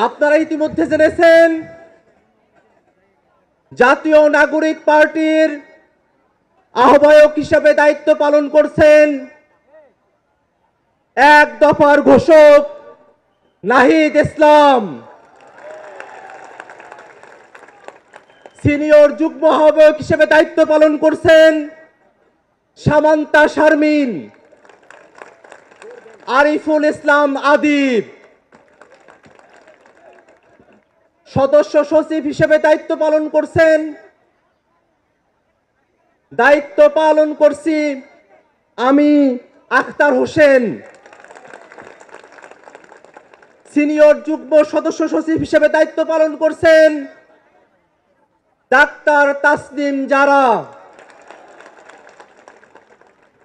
আপনারা ইতিমধ্যে জেনেছেন জাতীয় নাগরিক পার্টির আহ্বায়ক হিসেবে দায়িত্ব পালন করছেন এক দফার ঘোষক নাহিদ ইসলাম। সিনিয়র যুগ্ম আহ্বায়ক হিসেবে দায়িত্ব পালন করছেন সামান্তা শারমিন, আরিফুল ইসলাম আদিব। সদস্য সচিব হিসেবে দায়িত্ব পালন করছি আমি আখতার হোসেন। সিনিয়র যুগ্ম সদস্য সচিব হিসেবে দায়িত্ব পালন করছেন ডাক্তার তাসনিম জারা,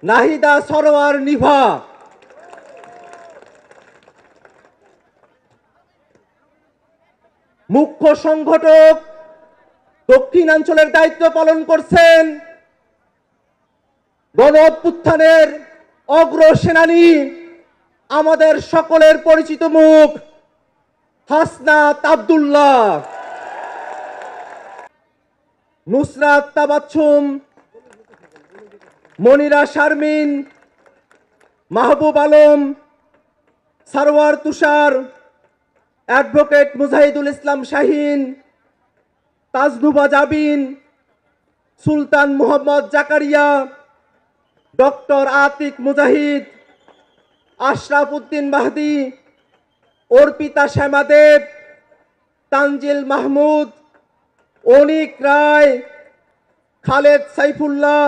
নাহিদা সরোয়ার নিভা। মুখ্য সংগঠক দক্ষিণাঞ্চলের দায়িত্ব পালন করছেন গণ অভ্যুত্থানের অগ্রসেনানী আমাদের সকলের পরিচিত মুখ হাসনাত আব্দুল্লাহ। নুসরাত তাবাচ্ছুম, মনিরা শারমিন, মাহবুব আলম, সারওয়ার তুষার, অ্যাডভোকেট মুজাহিদুল ইসলাম শাহিন, তাজনুবা জাবিন, সুলতান মোহাম্মদ জাকারিয়া, ডক্টর আতিক মুজাহিদ, আশরাফ উদ্দিন মাহদি, অর্পিতা শ্যামাদেব, তানজিল মাহমুদ, অনিক রায়, খালেদ সাইফুল্লাহ,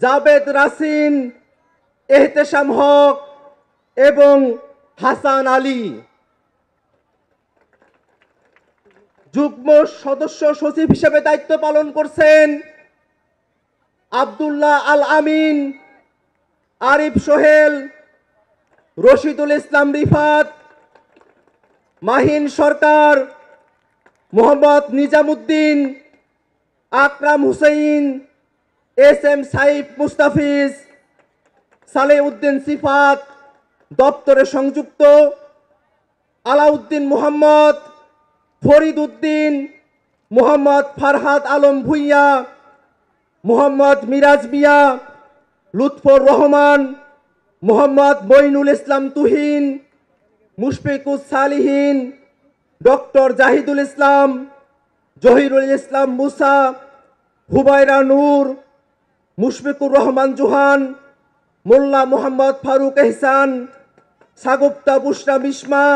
জাবেদ রাসিন, এহতেশাম হক এবং হাসান আলী। যুগ্ম সদস্য সচিব হিসেবে দায়িত্ব পালন করছেন আব্দুল্লাহ আল আমিন, আরিফ সোহেল, রশিদুল ইসলাম রিফাত, মাহিন সরকার, মোহাম্মদ নিজামুদ্দিন, আকরাম হুসাইন, এস এম সাইফ মুস্তাফিজ, সালেউদ্দিন সিফাত, দপ্তরে সংযুক্ত আলাউদ্দিন মোহাম্মদ, ফরিদ উদ্দিন, মোহাম্মদ ফারহাদ আলম ভুইয়া, মোহাম্মদ মিরাজ মিয়া, লুৎফর রহমান, মোহাম্মদ মইনুল ইসলাম তুহিন, মুশফিকুস সালিহিন, ডক্টর জাহিদুল ইসলাম, জহিরুল ইসলাম মুসা, হুবাইরা নূর, মুশফিকুর রহমান জুহান, মোল্লা মোহাম্মদ ফারুক এহসান, সাগুপ্তা বুশরা মিশমা,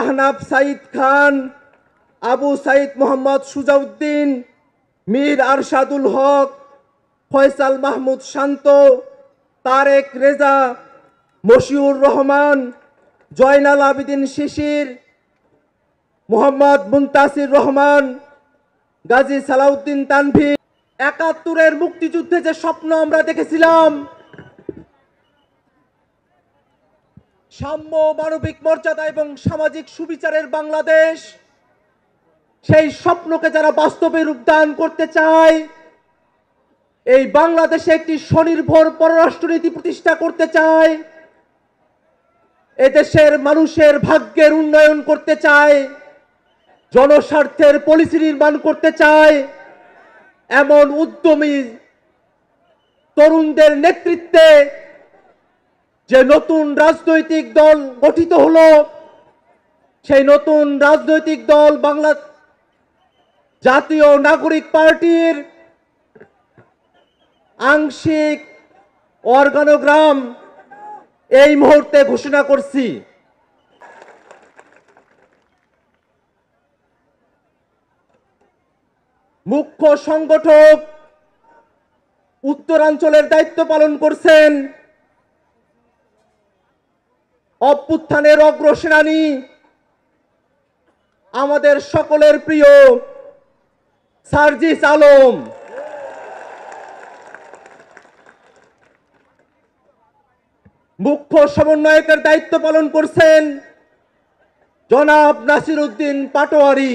আহনাফ সাইদ খান, আবু সাইদ মোহাম্মদ সুজাউদ্দিন, মীর আরশাদুল হক, ফয়সাল মাহমুদ শান্ত, তারেক রেজা, মশিউর রহমান, জয়নাল আবিদিন শিশির, মোহাম্মদ মুনতাসির রহমান, গাজী সালাউদ্দিন তানভীর। ৭১-এর মুক্তিযুদ্ধে যে স্বপ্ন আমরা দেখেছিলাম, সাম্য, মানবিক মর্যাদা এবং সামাজিক সুবিচারের বাংলাদেশ, সেই স্বপ্নকে যারা বাস্তবে রূপদান করতে চায়, এই বাংলাদেশে একটি স্বনির্ভর পররাষ্ট্রনীতি প্রতিষ্ঠা করতে চায়, এদেশের মানুষের ভাগ্যের উন্নয়ন করতে চায়, জনস্বার্থের পলিসি নির্মাণ করতে চায়, এমন উদ্যমী তরুণদের নেতৃত্বে যে নতুন রাজনৈতিক দল গঠিত হলো, সেই নতুন রাজনৈতিক দল বাংলা জাতীয় নাগরিক পার্টির আংশিক অর্গানোগ্রাম এই মুহূর্তে ঘোষণা করছি। মুখ্য সংগঠক উত্তরাঞ্চলের দায়িত্ব পালন করছেন অভ্যুত্থানের অগ্রসেনানী আমাদের সকলের প্রিয় সার্জিস আলম। মুখ্য সমন্বয়কের দায়িত্ব পালন করছেন জনাব নাসির উদ্দিন পাটোয়ারি।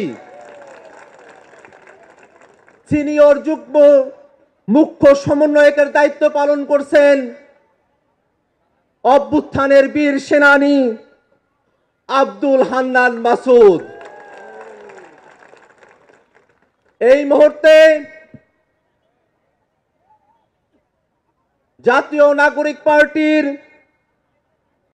সিনিয়র যুগ্ম মুখ্য সমন্বয়কের দায়িত্ব পালন করছেন অভ্যুত্থানের বীর সেনানী আব্দুল হান্নান মাসুদ। এই মুহূর্তে জাতীয় নাগরিক পার্টির